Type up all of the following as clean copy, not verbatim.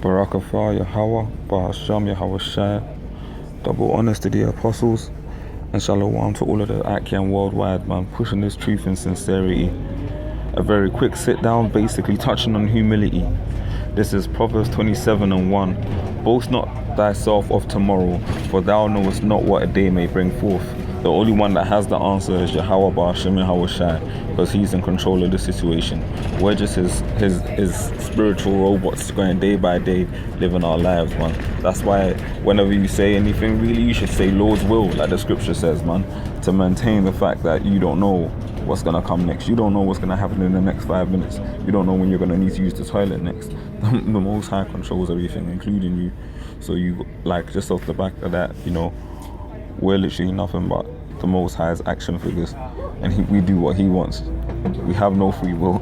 Barakatah Yahweh, Bahasham Yahweh Shai. Double honors to the apostles, and shalom to all of the Akyam worldwide, man, pushing this truth in sincerity. A very quick sit down, basically touching on humility. This is Proverbs 27:1. Boast not thyself of tomorrow, for thou knowest not what a day may bring forth. The only one that has the answer is Yahweh Ba'ashem Yahweh Shai, because he's in control of the situation. We're just his spiritual robots going day by day, living our lives, man. That's why whenever you say anything, really, you should say Lord's will, like the scripture says, man, to maintain the fact that you don't know what's going to come next. You don't know what's going to happen in the next 5 minutes. You don't know when you're going to need to use the toilet next. The Most High controls everything, including you. So you, like, just off the back of that, you know, we're literally nothing but the Most High's action figures, and we do what he wants. We have no free will.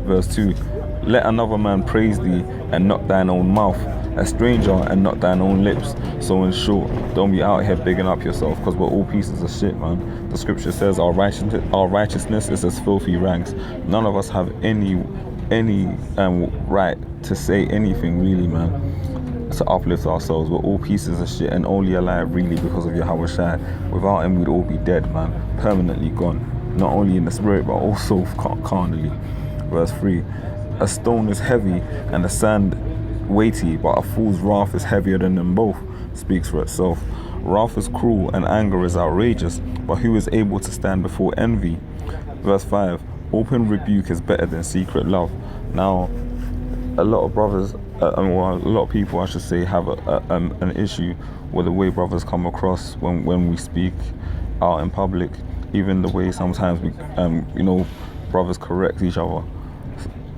Verse 2, let another man praise thee, and not thine own mouth, a stranger, and not thine own lips. So in short, don't be out here bigging up yourself, because we're all pieces of shit, man. The scripture says our righteousness is as filthy rags. None of us have any right to say anything, really, man, to uplift ourselves. We're all pieces of shit and only alive really because of Yahweh Shai. Without him, we'd all be dead, man, permanently gone, not only in the spirit but also carnally. Verse 3, a stone is heavy and the sand weighty, but a fool's wrath is heavier than them both. Speaks for itself. Wrath is cruel and anger is outrageous, but who is able to stand before envy? Verse 5, open rebuke is better than secret love. Now, a lot of brothers, a lot of people, I should say, have an issue with the way brothers come across when we speak out in public. Even the way sometimes we, brothers correct each other.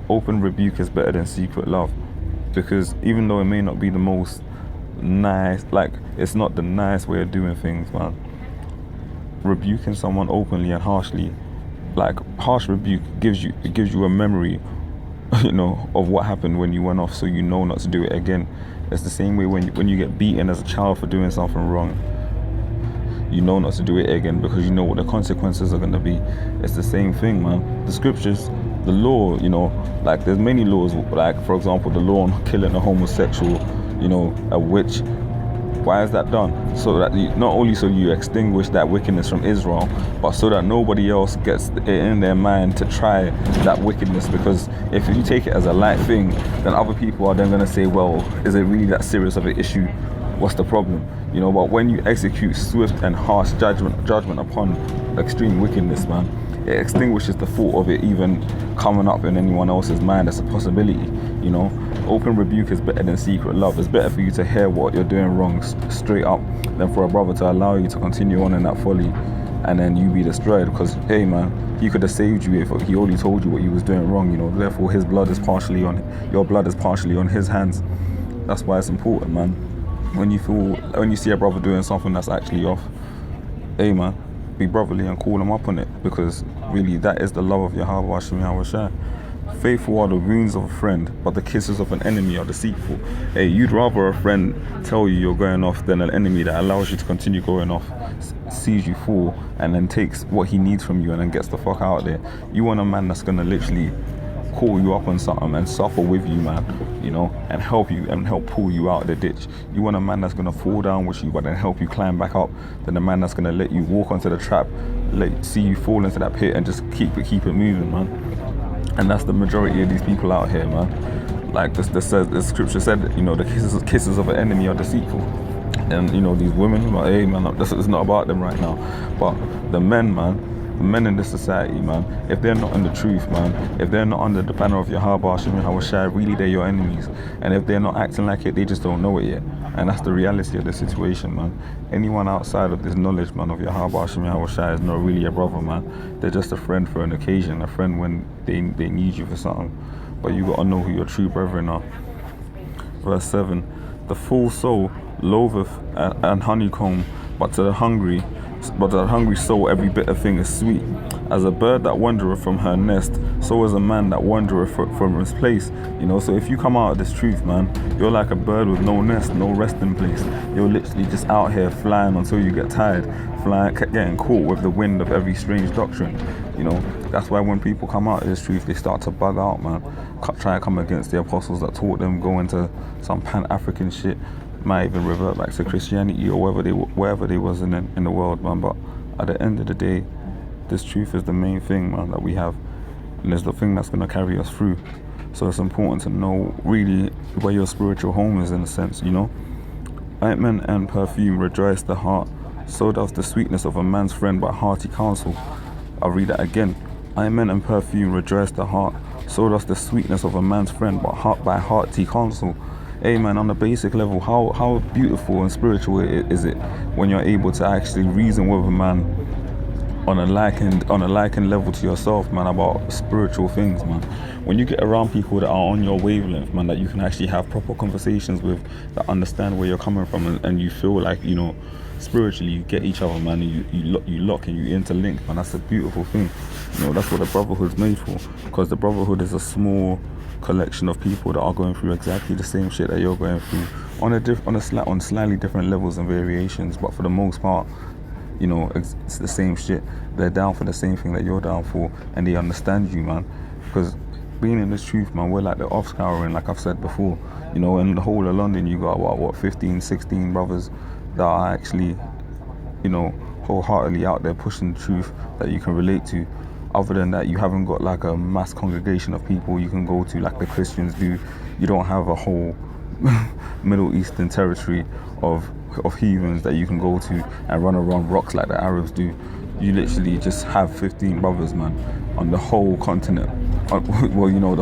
Open rebuke is better than secret love, because even though it may not be the most nice, like, it's not the nice way of doing things, man. Rebuking someone openly and harshly, like harsh rebuke, gives you a memory, of what happened when you went off, so you know not to do it again. It's the same way when you get beaten as a child for doing something wrong. You know not to do it again because you know what the consequences are going to be. It's the same thing, man. The scriptures, the law, like there's many laws, like for example the law on killing a homosexual, a witch. Why is that done? So that not only so you extinguish that wickedness from Israel, but so that nobody else gets it in their mind to try that wickedness. Because if you take it as a light thing, then other people are then going to say, well, is it really that serious of an issue? What's the problem? But when you execute swift and harsh judgment upon extreme wickedness, man, it extinguishes the thought of it even coming up in anyone else's mind as a possibility. Open rebuke is better than secret love. It's better for you to hear what you're doing wrong straight up than for a brother to allow you to continue on in that folly and then you be destroyed. Because, hey, man, he could have saved you if he only told you what you was doing wrong. Therefore his blood is partially on your blood is partially on his hands. That's why it's important, man. When you see a brother doing something that's actually off, hey, man, be brotherly and call him up on it, because really that is the love of Yahweh Hashem Yahweh Shai. Faithful are the wounds of a friend, but the kisses of an enemy are deceitful. Hey, you'd rather a friend tell you you're going off than an enemy that allows you to continue going off, sees you fall, and then takes what he needs from you and then gets the fuck out of there. You want a man that's gonna literally call you up on something and suffer with you, man, and help you and help pull you out of the ditch. You want a man that's gonna fall down with you but then help you climb back up, than a man that's gonna let you walk onto the trap, see you fall into that pit and just keep it moving, man. And that's the majority of these people out here, man. Like the scripture said, the kisses of an enemy are deceitful. And these women, like, hey, man, it's not about them right now. But the men, man, the men in this society, man, if they're not in the truth, man, if they're not under the banner of Yahweh Hashem Yahweh Shai, really they're your enemies. And if they're not acting like it, they just don't know it yet. And that's the reality of the situation, man. Anyone outside of this knowledge, man, of Yahweh Hashem Yahweh Shai is not really a brother, man. They're just a friend for an occasion, a friend when they need you for something. But you gotta know who your true brethren are. Verse 7, the full soul loatheth and honeycomb, but to the hungry soul every bitter thing is sweet. As a bird that wandereth from her nest, so is a man that wandereth from his place. So if you come out of this truth, man, you're like a bird with no nest, no resting place. You're literally just out here flying until you get tired, getting caught with the wind of every strange doctrine. You know, that's why when people come out of this truth, they start to bug out, man. Try to come against the apostles that taught them, go into some Pan-African shit, might even revert back to Christianity or wherever they was in the world, man. But at the end of the day, this truth is the main thing, man, that we have, and it's the thing that's going to carry us through. So it's important to know really where your spiritual home is, in a sense, you know. Ointment and perfume rejoice the heart, so does the sweetness of a man's friend by hearty counsel. I'll read that again. Ointment and perfume rejoice the heart, so does the sweetness of a man's friend by hearty counsel. Hey man, on the basic level, how beautiful and spiritual is it when you're able to actually reason with a man on a likened level to yourself, man, about spiritual things, man. When you get around people that are on your wavelength, man, that you can actually have proper conversations with, that understand where you're coming from, and you feel like, you know, spiritually you get each other, man, and you lock and you interlink, man. That's a beautiful thing. You know, that's what the Brotherhood's made for, because the Brotherhood is a small collection of people that are going through exactly the same shit that you're going through on slightly different levels and variations, but for the most part, you know, it's the same shit. They're down for the same thing that you're down for, and they understand you, man. Because being in this truth, man, we're like the off-scouring, like I've said before. You know, in the whole of London, you got what 15, 16 brothers that are actually, you know, wholeheartedly out there pushing the truth that you can relate to. Other than that, you haven't got like a mass congregation of people you can go to like the Christians do. You don't have a whole Middle Eastern territory of heathens that you can go to and run around rocks like the Arabs do. You literally just have 15 brothers, man, on the whole continent. Well, you know, in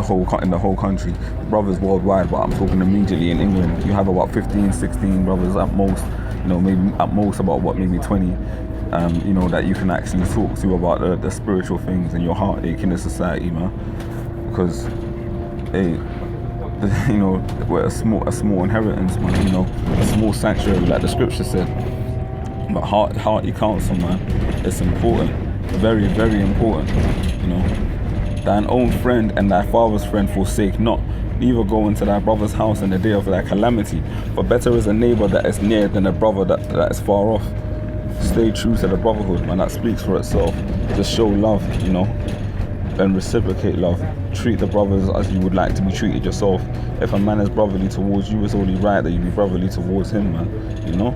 the whole country. Brothers worldwide, but I'm talking immediately in England. You have about 15, 16 brothers at most. You know, maybe at most about maybe 20. You know, that you can actually talk to about the spiritual things and your heartache in the society, man. Because, hey, you know, we're a small inheritance, man, you know, a small sanctuary, like the scripture said. But hearty counsel, man, it's important, very, very important, you know. Thine own friend and thy father's friend forsake not, neither go into thy brother's house in the day of thy calamity, for better is a neighbor that is near than a brother that is far off. Stay true to the Brotherhood, man, that speaks for itself. Just show love, you know, and reciprocate love. Treat the brothers as you would like to be treated yourself. If a man is brotherly towards you, it's only right that you be brotherly towards him, man, you know.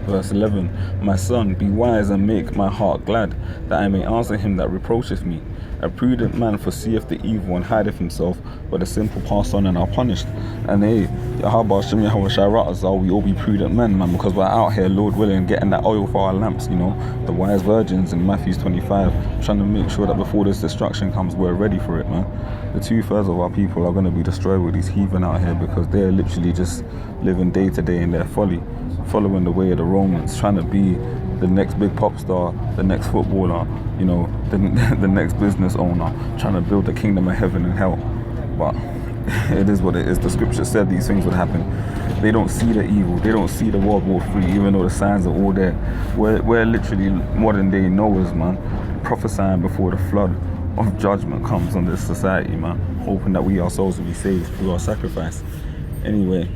Verse 11, my son, be wise and make my heart glad, that I may answer him that reproacheth me. A prudent man foreseeth the evil and hideth himself, but the simple pass on and are punished. And hey, we all be prudent men, man, because we're out here, Lord willing, getting that oil for our lamps, you know, the wise virgins in Matthew 25, trying to make sure that before this destruction comes, we're ready for it, man. The 2/3 of our people are going to be destroyed with these heathen out here, because they're literally just living day to day in their folly, following the way of the Romans, trying to be the next big pop star, the next footballer, you know, the next business owner, trying to build the kingdom of heaven and hell. But it is what it is. The scripture said these things would happen. They don't see the evil. They don't see the World War III, even though the signs are all there. We're literally modern day Noahs, man, prophesying before the flood of judgment comes on this society, man, hoping that we ourselves will be saved through our sacrifice. Anyway,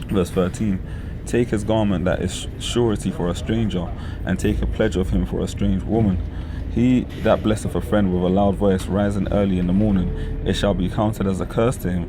verse 13. Take his garment that is surety for a stranger, and take a pledge of him for a strange woman. He that blesseth a friend with a loud voice rising early in the morning, it shall be counted as a curse to him.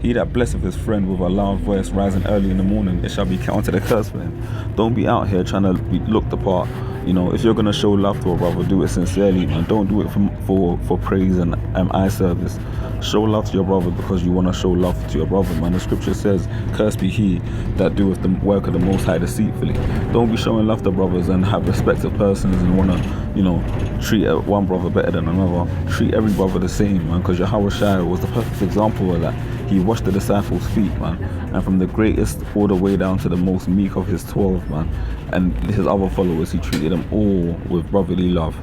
He that blesseth his friend with a loud voice rising early in the morning, it shall be counted a curse for him. Don't be out here trying to look the part. You know, if you're going to show love to a brother, do it sincerely, man. Don't do it for praise and eye service. Show love to your brother because you want to show love to your brother, man. The scripture says, cursed be he that doeth the work of the Most High deceitfully. Don't be showing love to brothers and have respect of persons and want to, you know, treat one brother better than another. Treat every brother the same, man, because Yahushua was the perfect example of that. He washed the disciples' feet, man, and from the greatest all the way down to the most meek of his 12, man, and his other followers, he treated them all with brotherly love.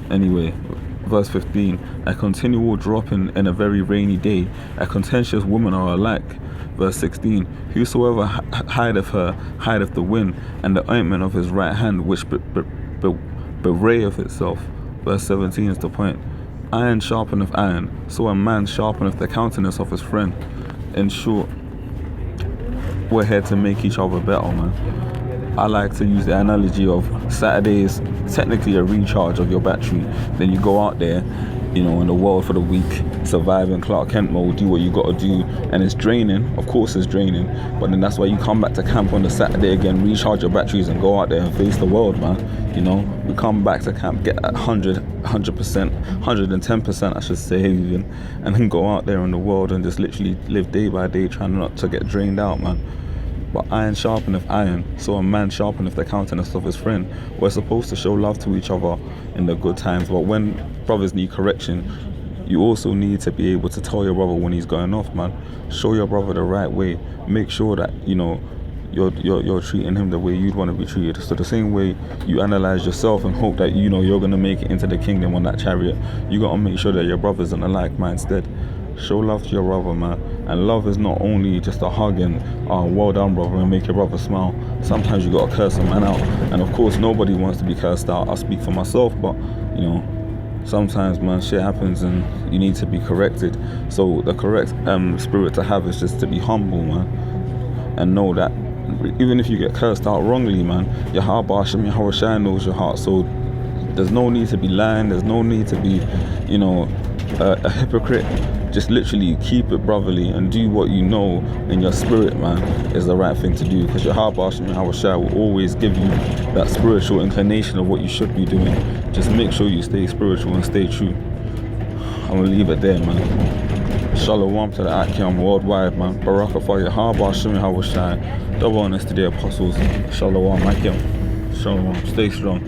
Anyway, verse 15, a continual dropping in a very rainy day, a contentious woman are alike. Verse 16, whosoever hideth her, hideth the wind, and the ointment of his right hand, which bewrayeth itself. Verse 17 is the point. Iron sharpeneth iron, so a man sharpeneth the countenance of his friend. In short, we're here to make each other better, man. I like to use the analogy of Saturday is technically a recharge of your battery. Then you go out there, you know, in the world for the week, survive in Clark Kent mode, do what you got to do, and it's draining. Of course it's draining, but then that's why you come back to camp on the Saturday again, recharge your batteries and go out there and face the world, man. You know, we come back to camp, get at 100%, 110% I should say even, and then go out there in the world and just literally live day by day, trying not to get drained out, man. But iron sharpeneth iron, so a man sharpeneth the countenance of his friend. We're supposed to show love to each other in the good times, but when brothers need correction, you also need to be able to tell your brother when he's going off, man. Show your brother the right way. Make sure that, you know, you're treating him the way you'd want to be treated. So the same way you analyze yourself and hope that, you know, you're going to make it into the kingdom on that chariot, you got to make sure that your brother's in a like mindset. Show love to your brother, man. And love is not only just a hug and well done, brother, and make your brother smile. Sometimes you got to curse a man out. And of course, nobody wants to be cursed out. I speak for myself, but, you know, sometimes, man, shit happens and you need to be corrected. So the correct spirit to have is just to be humble, man. And know that even if you get cursed out wrongly, man, your heart, Yahweh knows your heart. So there's no need to be lying. There's no need to be, you know, a hypocrite. Just literally keep it brotherly and do what you know in your spirit, man, is the right thing to do, because your heart will always give you that spiritual inclination of what you should be doing. Just make sure you stay spiritual and stay true. I'm gonna leave it there, man. Shalom to the Akim worldwide, man. Barakah Yahweh Shem Yahweh Shai. Double honest to the apostles. Shalom, Akim. Shalom. Stay strong.